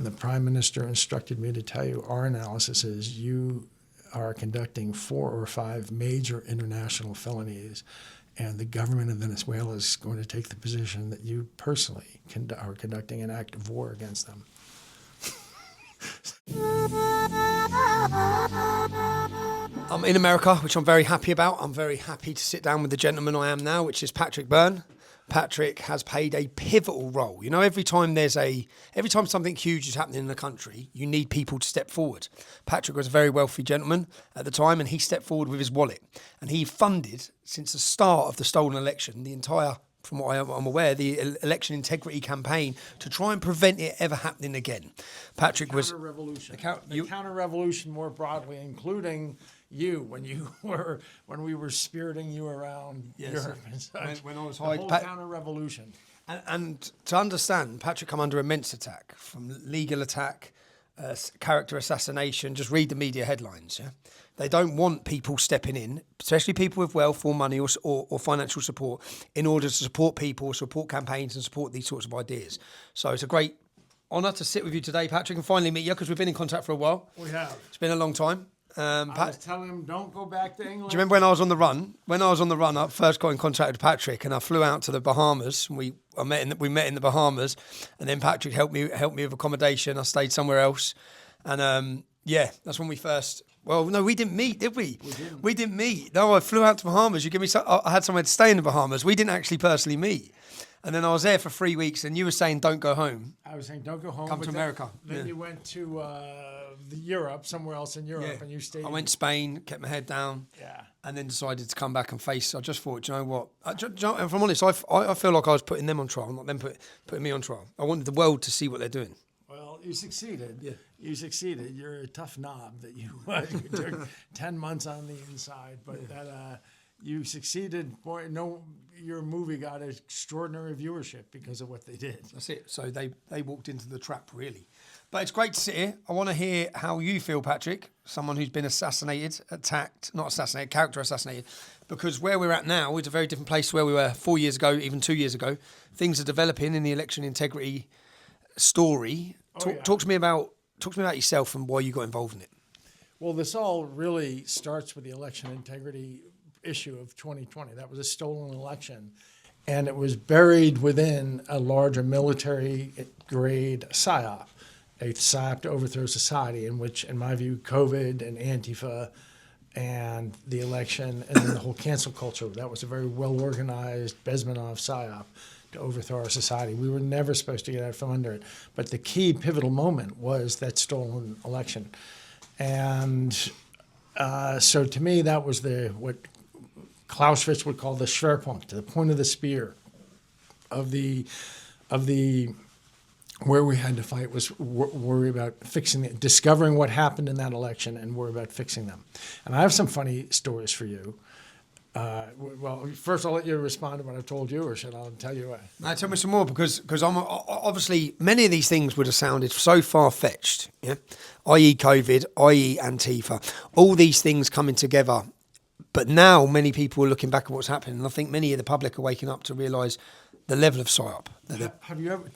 the Prime Minister instructed me to tell you our analysis is you are conducting 4 or 5 major international felonies, and the government of Venezuela is going to take the position that you personally are conducting an act of war against them. I'm in America, which I'm very happy about. I'm very happy to sit down with the gentleman I am now, which is Patrick Byrne. Patrick has played a pivotal role. You know, every time something huge is happening in the country, you need people to step forward. Patrick was a very wealthy gentleman at the time, and he stepped forward with his wallet. And he funded, since the start of the stolen election, the entire, from what I'm aware, the election integrity campaign to try and prevent it ever happening again. Patrick was... Counter-revolution. The counter-revolution more broadly, including you, when we were spiriting you around Europe and such. When I was the whole counter-revolution. And to understand, Patrick come under immense attack, from legal attack, character assassination. Just read the media headlines. Yeah, they don't want people stepping in, especially people with wealth or money or financial support, in order to support people, support campaigns, and support these sorts of ideas. So it's a great honour to sit with you today, Patrick, and finally meet you, because we've been in contact for a while. We have. It's been a long time. I was telling him, don't go back to England. Do you remember when I was on the run? When I was on the run, I first got in contact with Patrick, and I flew out to the Bahamas. We met in the Bahamas, and then Patrick helped me with accommodation. I stayed somewhere else, and that's when we first. Well, no, we didn't meet, did we? We didn't meet. No, I flew out to Bahamas. I had somewhere to stay in the Bahamas. We didn't actually personally meet. And then I was there for 3 weeks, and you were saying, don't go home. I was saying, don't go home. Come to America. Then you went to Europe, somewhere else in Europe, and you stayed. I went to Spain, kept my head down, and then decided to come back and face. I just thought, you know what? If I'm honest, I feel like I was putting them on trial, not them putting me on trial. I wanted the world to see what they're doing. Well, you succeeded. Yeah. You succeeded. You're a tough knob that you took 10 months on the inside, but that you succeeded. Boy, no, your movie got extraordinary viewership because of what they did. That's it. So they walked into the trap, really. But it's great to sit here. I want to hear how you feel, Patrick, someone who's been character assassinated, because where we're at now is a very different place to where we were 4 years ago, even 2 years ago. Things are developing in the election integrity story. Talk to me about yourself and why you got involved in it. Well, this all really starts with the election integrity issue of 2020. That was a stolen election, and it was buried within a larger military-grade PSYOP, a PSYOP to overthrow society, in which, in my view, COVID and Antifa and the election and then the whole cancel culture, that was a very well-organized Bezmenov PSYOP to overthrow our society. We were never supposed to get out from under it. But the key pivotal moment was that stolen election. And so to me, that was what Clausewitz would call the Schwerpunkt, the point of the spear of the where we had to fight was worry about fixing it, discovering what happened in that election and worry about fixing them. And I have some funny stories for you. Well, first I'll let you respond to what I've told you, or should I tell you? No, tell me some more, because I'm obviously many of these things would have sounded so far-fetched, i.e. COVID, i.e. Antifa, all these things coming together. But now many people are looking back at what's happening, and I think many of the public are waking up to realise the level of PSYOP.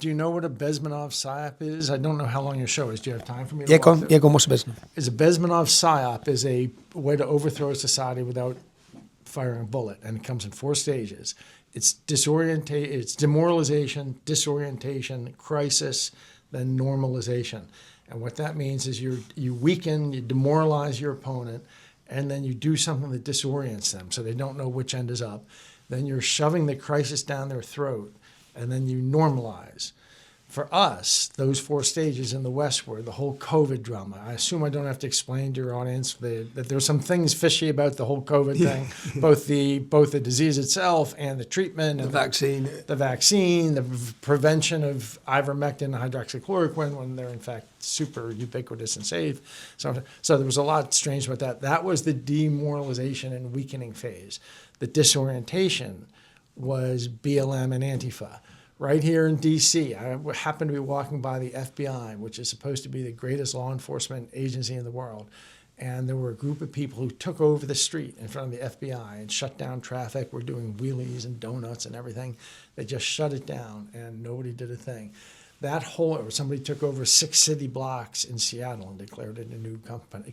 Do you know what a Bezmenov PSYOP is? I don't know how long your show is. Do you have time for me to go on. What's a Bezmenov? A Bezmenov PSYOP is a way to overthrow a society without firing a bullet, and it comes in 4 stages. It's demoralization, disorientation, crisis, then normalization. And what that means is you weaken, you demoralize your opponent, and then you do something that disorients them so they don't know which end is up. Then you're shoving the crisis down their throat, and then you normalize. For us, those 4 stages in the West were the whole COVID drama. I assume I don't have to explain to your audience that there's some things fishy about the whole COVID thing, both the disease itself and the treatment, and the vaccine, the prevention of ivermectin and hydroxychloroquine when they're in fact super ubiquitous and safe. So there was a lot strange about that. That was the demoralization and weakening phase. The disorientation was BLM and Antifa. Right here in D.C., I happened to be walking by the FBI, which is supposed to be the greatest law enforcement agency in the world. And there were a group of people who took over the street in front of the FBI and shut down traffic. We're doing wheelies and donuts and everything. They just shut it down, and nobody did a thing. or somebody took over 6 city blocks in Seattle and declared it a new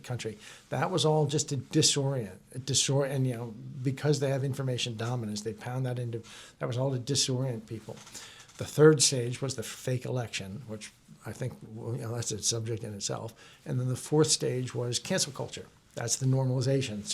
country. That was all just to disorient, and because they have information dominance, they pound that into. That was all to disorient people. The third stage was the fake election, which I think that's a subject in itself. And then the fourth stage was cancel culture. That's the normalization.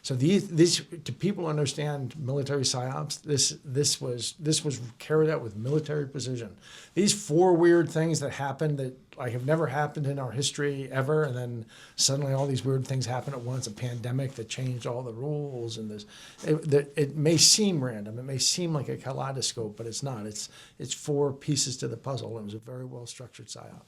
So these to people understand military psyops. This was carried out with military precision. These 4 weird things that happened that have never happened in our history ever, and then suddenly all these weird things happen at once. A pandemic that changed all the rules, and it may seem random. It may seem like a kaleidoscope, but it's not. It's 4 pieces to the puzzle. It was a very well structured psyop.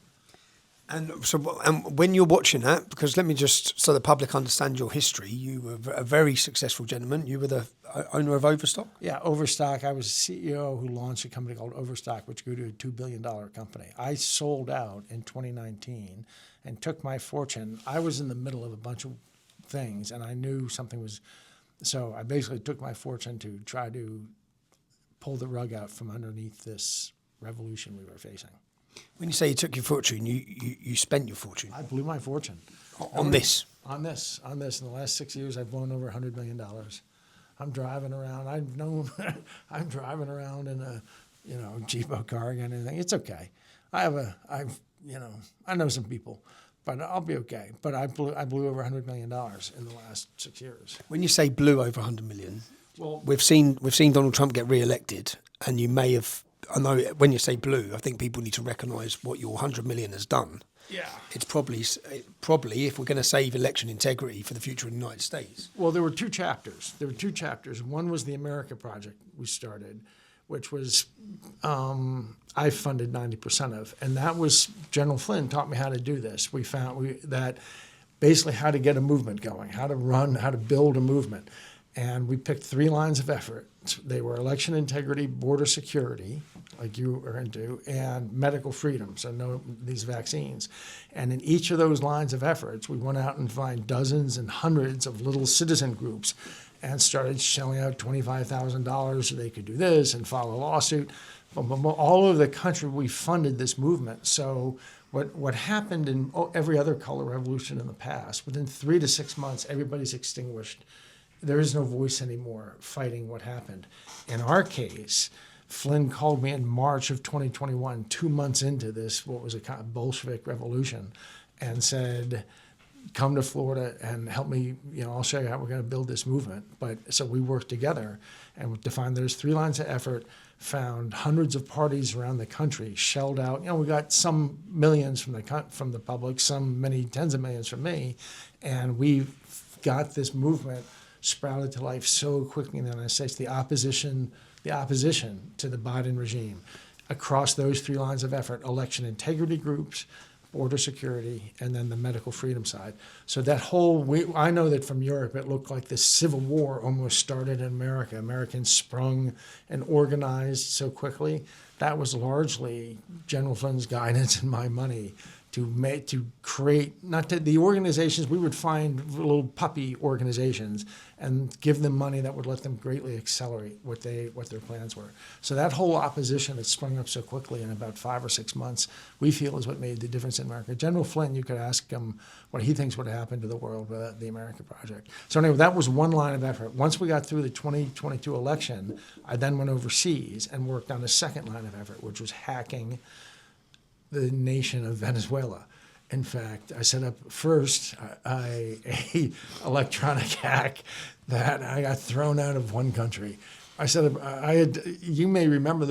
And so, when you're watching that, because let me just, so the public understand your history, you were a very successful gentleman. You were the owner of Overstock? Yeah, Overstock. I was a CEO who launched a company called Overstock, which grew to a $2 billion company. I sold out in 2019 and took my fortune. I was in the middle of a bunch of things, and I knew something was, so I basically took my fortune to try to pull the rug out from underneath this revolution we were facing. When you say you took your fortune, you spent your fortune. I blew my fortune. On this? On this. In the last 6 years, I've blown over $100 million. I'm driving around. I'm driving around in a, Jeepo car and anything. It's okay. I know some people, but I'll be okay. But I blew over $100 million in the last 6 years. When you say blew over 100 million, well, we've seen Donald Trump get re-elected, and you may have. I know when you say blue, I think people need to recognise what your 100 million has done. Yeah. It's probably if we're going to save election integrity for the future of the United States. Well, there were 2 chapters. One was the America Project we started, which was I funded 90% of, and that was General Flynn taught me how to do this. We found that basically how to get a movement going, how to build a movement. And we picked 3 lines of effort. They were election integrity, border security, like you are into, and medical freedom, so these vaccines. And in each of those lines of efforts, we went out and found dozens and hundreds of little citizen groups and started shelling out $25,000 so they could do this and file a lawsuit. All over the country, we funded this movement. So what happened in every other color revolution in the past, within 3 to 6 months, everybody's extinguished. There is no voice anymore fighting what happened. In our case, Flynn called me in March of 2021, 2 months into this, what was a kind of Bolshevik revolution, and said, come to Florida and help me, I'll show you how we're going to build this movement. So we worked together and defined there's 3 lines of effort, found hundreds of parties around the country, shelled out. We got some millions from the public, some many tens of millions from me, and we got this movement sprouted to life so quickly in the United States. The opposition to the Biden regime across those 3 lines of effort: election integrity groups, border security, and then the medical freedom side. So that I know that from Europe, it looked like this civil war almost started in America. Americans sprung and organized so quickly. That was largely General Flynn's guidance and my money to create, the organizations. We would find little puppy organizations and give them money that would let them greatly accelerate what their plans were. So that whole opposition that sprung up so quickly in about 5 or 6 months, we feel is what made the difference in America. General Flynn, you could ask him what he thinks would happen to the world without the America Project. So anyway, that was one line of effort. Once we got through the 2022 election, I then went overseas and worked on a second line of effort, which was hacking the nation of Venezuela. In fact, I set up first a electronic hack that I got thrown out of one country. You may remember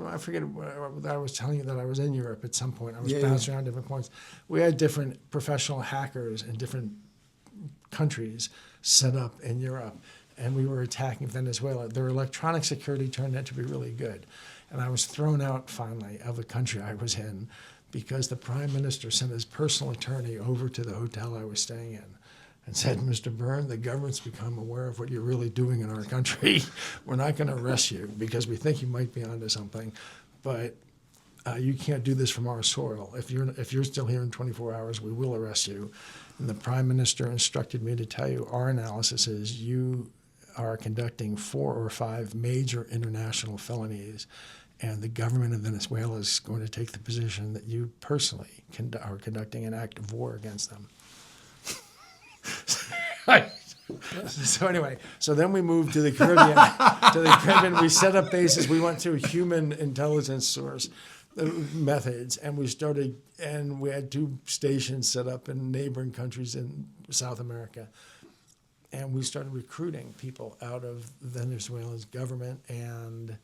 I forget what I was telling you, that I was in Europe at some point. I was bouncing around different points. We had different professional hackers in different countries set up in Europe, and we were attacking Venezuela. Their electronic security turned out to be really good. And I was thrown out, finally, of the country I was in because the prime minister sent his personal attorney over to the hotel I was staying in and said, Mr. Byrne, the government's become aware of what you're really doing in our country. We're not going to arrest you because we think you might be onto something, but you can't do this from our soil. If you're still here in 24 hours, we will arrest you. And the prime minister instructed me to tell you, our analysis is you are conducting 4 or 5 major international felonies, and the government of Venezuela is going to take the position that you personally are conducting an act of war against them. So anyway, so then we moved to the Caribbean. We set up bases. We went through human intelligence source methods, and we had 2 stations set up in neighboring countries in South America. And we started recruiting people out of Venezuela's government. And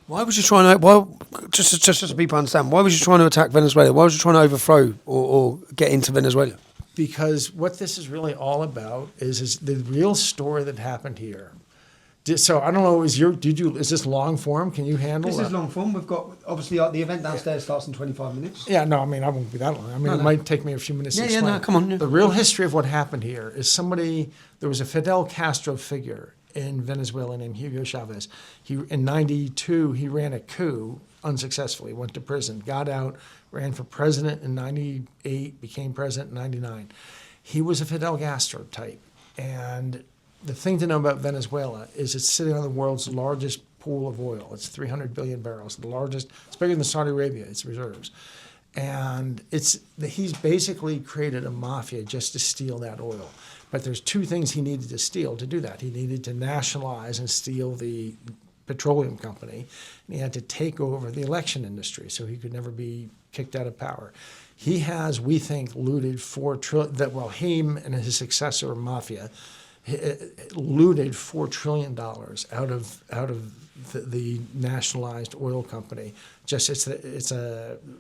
why was you trying to? Well, just so people understand, why was you trying to attack Venezuela? Why was you trying to overthrow or get into Venezuela? Because what this is really all about is the real story that happened here. So I don't know. Is this long form? Can you handle This that? is long form. We've got obviously the event downstairs starts in 25 minutes. Yeah, no, I mean, I won't be that long. I mean, it might take me a few minutes to explain. Yeah, no, come on. Yeah. The real history of what happened here is there was a Fidel Castro figure in Venezuela named Hugo Chavez. In 92, he ran a coup unsuccessfully, went to prison, got out, ran for president in 98, became president in 99. He was a Fidel Castro type. And the thing to know about Venezuela is it's sitting on the world's largest pool of oil. It's 300 billion barrels, the largest. It's bigger than Saudi Arabia, its reserves. And he's basically created a mafia just to steal that oil. But there's 2 things he needed to steal to do that. He needed to nationalize and steal the petroleum company, and he had to take over the election industry so he could never be kicked out of power. He has, we think, looted $4 trillion. Him and his successor, Mafia, looted $4 trillion out of the nationalized oil company. Just it's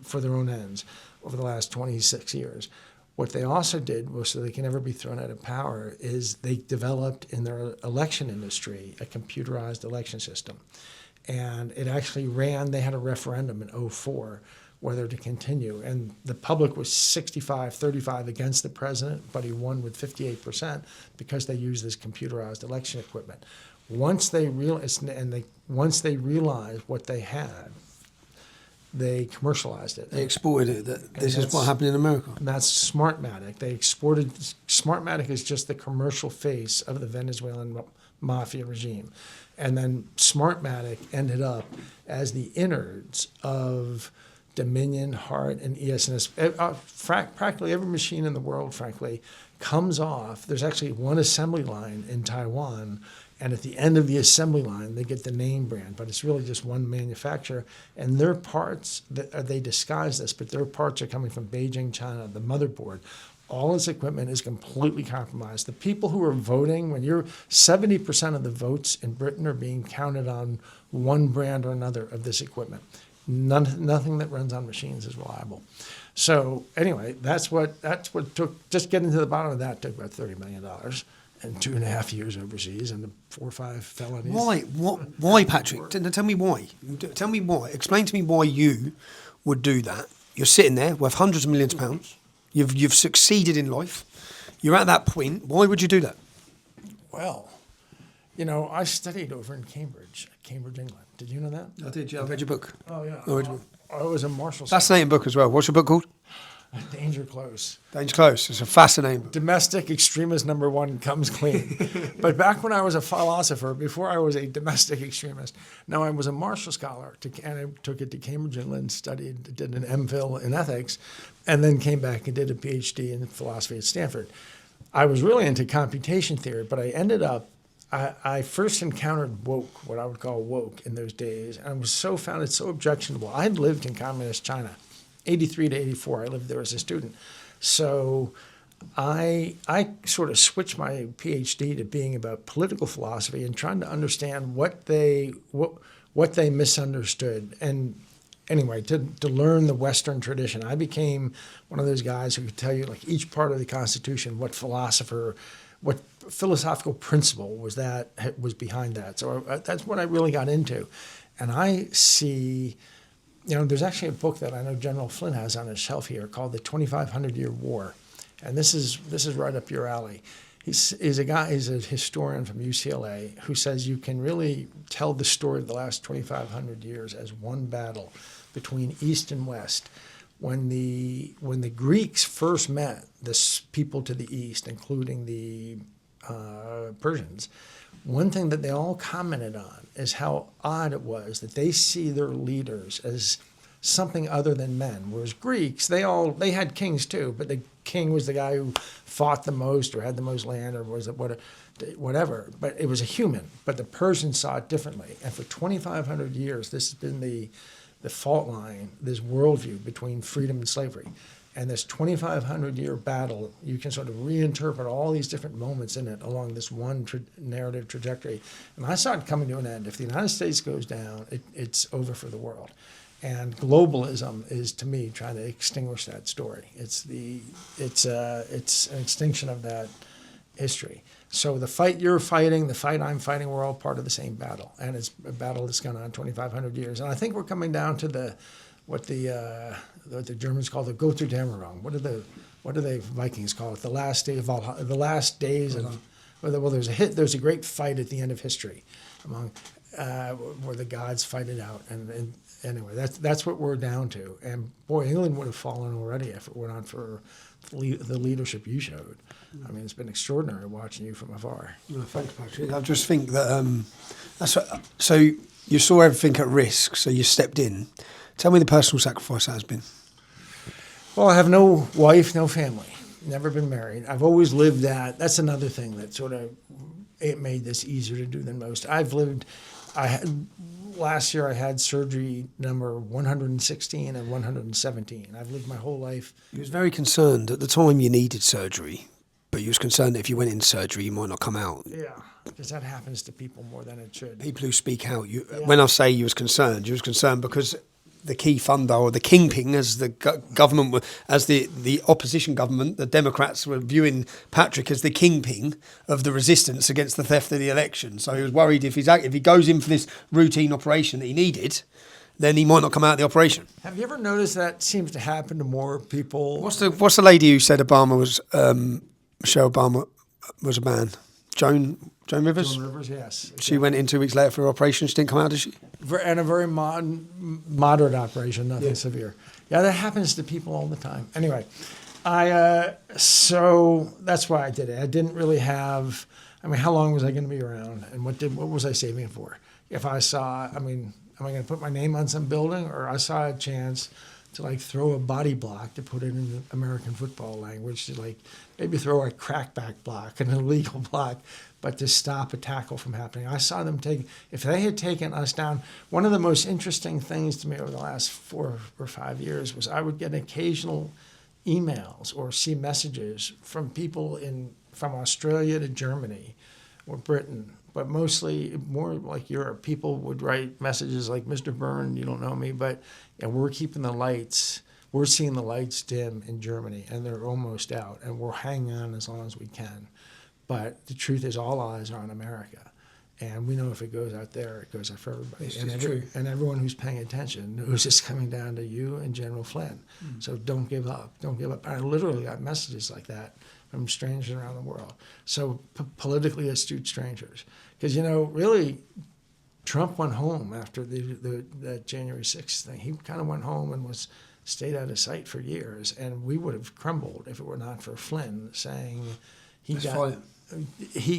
for their own ends over the last 26 years. What they also did was, so they can never be thrown out of power, is they developed in their election industry a computerized election system. And it actually ran, they had a referendum in 2004 whether to continue. And the public was 65-35 against the president, but he won with 58% because they used this computerized election equipment. Once they realized what they had, they commercialized it. They exported it. This is what happened in America. And that's Smartmatic. They exported. Smartmatic is just the commercial face of the Venezuelan mafia regime. And then Smartmatic ended up as the innards of Dominion, Hart, and ES&S. Practically every machine in the world, frankly, comes off. There's actually one assembly line in Taiwan, and at the end of the assembly line, they get the name brand, but it's really just one manufacturer. And their parts, they disguise this, but their parts are coming from Beijing, China, the motherboard. All its equipment is completely compromised. The people who are voting, 70% of the votes in Britain are being counted on one brand or another of this equipment. Nothing that runs on machines is reliable. So anyway, that's what took. Just getting to the bottom of that took about $30 million. And 2.5 years overseas and 4 or 5 felonies. Why? Why, Patrick? Tell me why. Tell me why. Explain to me why you would do that. You're sitting there worth hundreds of millions of pounds. You've succeeded in life. You're at that point. Why would you do that? Well, I studied over in Cambridge, England. Did you know that? I did. Yeah, I read your book. Oh yeah. I read your book. I was a Marshall. Fascinating book as well. What's your book called? Danger Close. Danger Close. It's a fascinating book. Domestic extremist #1 comes clean. But back when I was a philosopher, before I was a domestic extremist, now I was a Marshall scholar, and I took it to Cambridge, England, did an MPhil in ethics, and then came back and did a PhD in philosophy at Stanford. I was really into computation theory, but I ended up, I first encountered woke, what I would call woke in those days, and found it so objectionable. I had lived in communist China. 83 to 84, I lived there as a student. So I sort of switched my PhD to being about political philosophy and trying to understand what they misunderstood. And anyway, to learn the Western tradition, I became one of those guys who could tell you, like, each part of the Constitution, what philosophical principle was behind that. So that's what I really got into. And I see... there's actually a book that I know General Flynn has on his shelf here called The 2500-Year War. And this is right up your alley. He's a historian from UCLA who says you can really tell the story of the last 2,500 years as one battle between East and West. When the Greeks first met, the people to the east, including the Persians, one thing that they all commented on is how odd it was that they see their leaders as something other than men. Whereas Greeks, they had kings too, but the king was the guy who fought the most or had the most land or was whatever. But it was a human. But the Persians saw it differently. And for 2,500 years, this has been the fault line, this worldview between freedom and slavery. And this 2,500-year battle, you can sort of reinterpret all these different moments in it along this one narrative trajectory. And I saw it coming to an end. If the United States goes down, it's over for the world. And globalism is, to me, trying to extinguish that story. It's an extinction of that history. So the fight you're fighting, the fight I'm fighting, we're all part of the same battle. And it's a battle that's gone on 2,500 years. And I think we're coming down to what the Germans call the Götterdämmerung. What do the Vikings call it? The last day of Valhalla, the last days of. Well, there's a great fight at the end of history, among where the gods fight it out. And anyway, that's what we're down to. And boy, England would have fallen already if it were not for the leadership you showed. I mean, it's been extraordinary watching you from afar. No, thanks, Patrick. I just think that so you saw everything at risk, so you stepped in. Tell me the personal sacrifice that has been. Well, I have no wife, no family, never been married. I've always lived that. That's another thing that sort of it made this easier to do than most. Last year I had surgery number 116 and 117. I've lived my whole life. You was very concerned at the time you needed surgery, but you was concerned that if you went in surgery, you might not come out. Yeah, because that happens to people more than it should. People who speak out. When I say you was concerned because the key funder or the kingpin, as the government, as the opposition government, the Democrats were viewing Patrick as the kingpin of the resistance against the theft of the election. So he was worried if he goes in for this routine operation that he needed, then he might not come out of the operation. Have you ever noticed that seems to happen to more people? What's the lady who said Obama was Michelle Obama was a man? Joan Rivers? Joan Rivers, yes. She went in 2 weeks later for her operation. She didn't come out, did she? And a very moderate operation, nothing severe. Yeah, that happens to people all the time. Anyway, so that's why I did it. I didn't really have, how long was I going to be around? And what was I saving for? If I saw, am I going to put my name on some building? Or I saw a chance to throw a body block, to put it in American football language, to maybe throw a crackback block, an illegal block, but to stop a tackle from happening. I saw them if they had taken us down, one of the most interesting things to me over the last 4 or 5 years was I would get occasional emails or see messages from people from Australia to Germany or Britain, but mostly more like Europe. People would write messages like, Mr. Byrne, you don't know me, but we're keeping the lights. We're seeing the lights dim in Germany, and they're almost out, and we're hanging on as long as we can. But the truth is, all eyes are on America, and we know if it goes out there, it goes out for everybody. True. And everyone who's paying attention knows it's coming down to you and General Flynn. So don't give up. Don't give up. I literally got messages like that from strangers around the world. So politically astute strangers. Because, really, Trump went home after the January 6th thing. He kind of went home and stayed out of sight for years, and we would have crumbled if it were not for Flynn saying he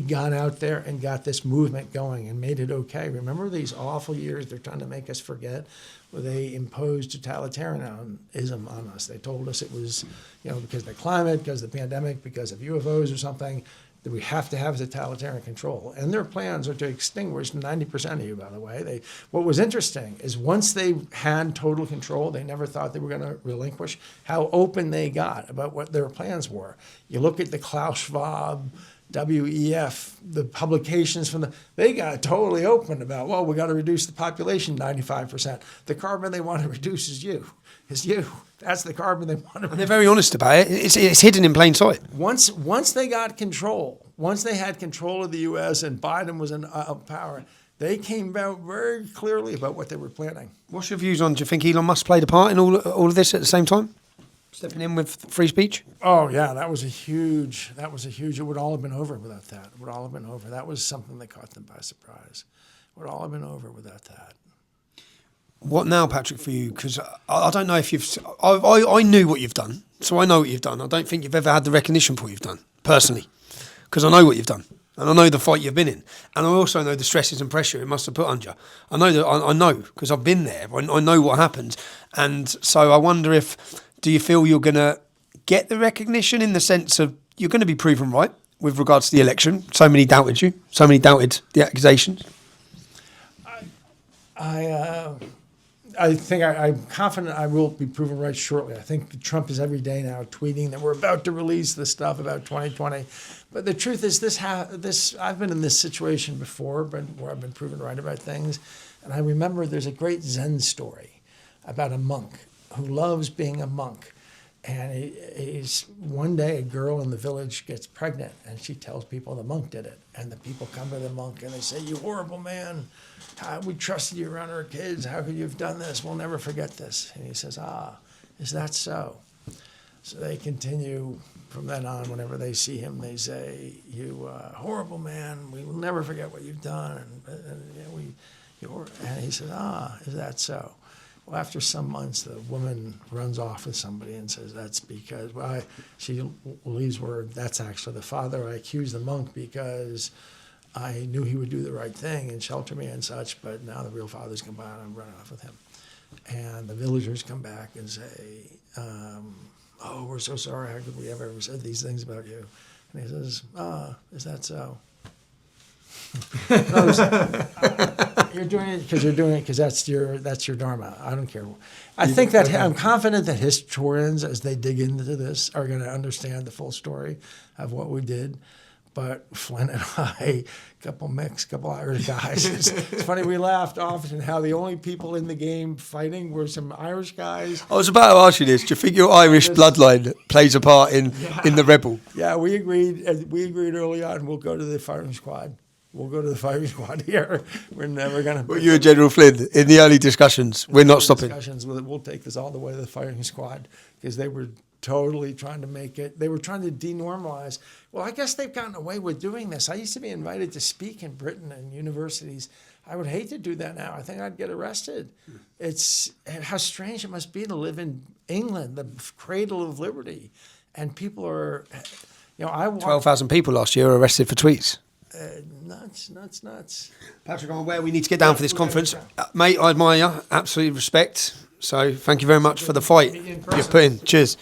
got out there and got this movement going and made it okay. Remember these awful years they're trying to make us forget, where they imposed totalitarianism on us. They told us it was, because of the climate, because of the pandemic, because of UFOs or something, that we have to have totalitarian control. And their plans are to extinguish 90% of you, by the way. What was interesting is once they had total control, they never thought they were going to relinquish how open they got about what their plans were. You look at the Klaus Schwab, WEF, the publications they got totally open about, we got to reduce the population 95%. The carbon they want to reduce is you. That's the carbon they want to reduce. And they're very honest about it. It's hidden in plain sight. Once they got control, once they had control of the U.S. and Biden was in power, they came out very clearly about what they were planning. What's your views on, do you think Elon Musk played a part in all of this at the same time? Stepping in with free speech? Oh, yeah, that was a huge, it would all have been over without that. It would all have been over. That was something that caught them by surprise. It would all have been over without that. What now, Patrick, for you? Because I don't know if I knew what you've done, so I know what you've done. I don't think you've ever had the recognition for what you've done, personally, because I know what you've done. And I know the fight you've been in. And I also know the stresses and pressure it must have put on you. I know that, I know, because I've been there. I know what happens. And so I wonder do you feel you're going to get the recognition in the sense of you're going to be proven right with regards to the election? So many doubted you. So many doubted the accusations. I think I'm confident I will be proven right shortly. I think Trump is every day now tweeting that we're about to release this stuff about 2020. But the truth is, I've been in this situation before, where I've been proven right about things. And I remember there's a great Zen story about a monk who loves being a monk. And he's one day a girl in the village gets pregnant, and she tells people the monk did it. And the people come to the monk and they say, "You horrible man, we trusted you around our kids. How could you have done this? We'll never forget this." And he says, "Is that so?" So they continue from then on. Whenever they see him, they say, "You horrible man, we will never forget what you've done." And he says, "Is that so?" Well, after some months, the woman runs off with somebody and says, "That's because," she leaves word, "That's actually the father. I accused the monk because I knew he would do the right thing and shelter me and such, but now the real father's come by and I'm running off with him." And the villagers come back and say, "Oh, we're so sorry. How could we have ever said these things about you?" And he says, "Is that so?" You're doing it because that's your dharma. I don't care. I think that I'm confident that historians, as they dig into this, are going to understand the full story of what we did. But Flynn and I, couple Irish guys. It's funny, we laughed often how the only people in the game fighting were some Irish guys. I was about to ask you this. Do you think your Irish bloodline plays a part in the rebel? Yeah, we agreed early on, we'll go to the firing squad. We'll go to the firing squad here. We're never going to... Well, you and General Flynn, in the early discussions, we're not stopping. We'll take this all the way to the firing squad, because they were totally trying to make it... They were trying to denormalize. Well, I guess they've gotten away with doing this. I used to be invited to speak in Britain and universities. I would hate to do that now. I think I'd get arrested. It's how strange it must be to live in England, the cradle of liberty. And people are... 12,000 people last year were arrested for tweets. Nuts. Patrick, I'm aware we need to get down for this conference. Mate, I admire you. Absolute respect. So thank you very much for the fight you've put in. Cheers.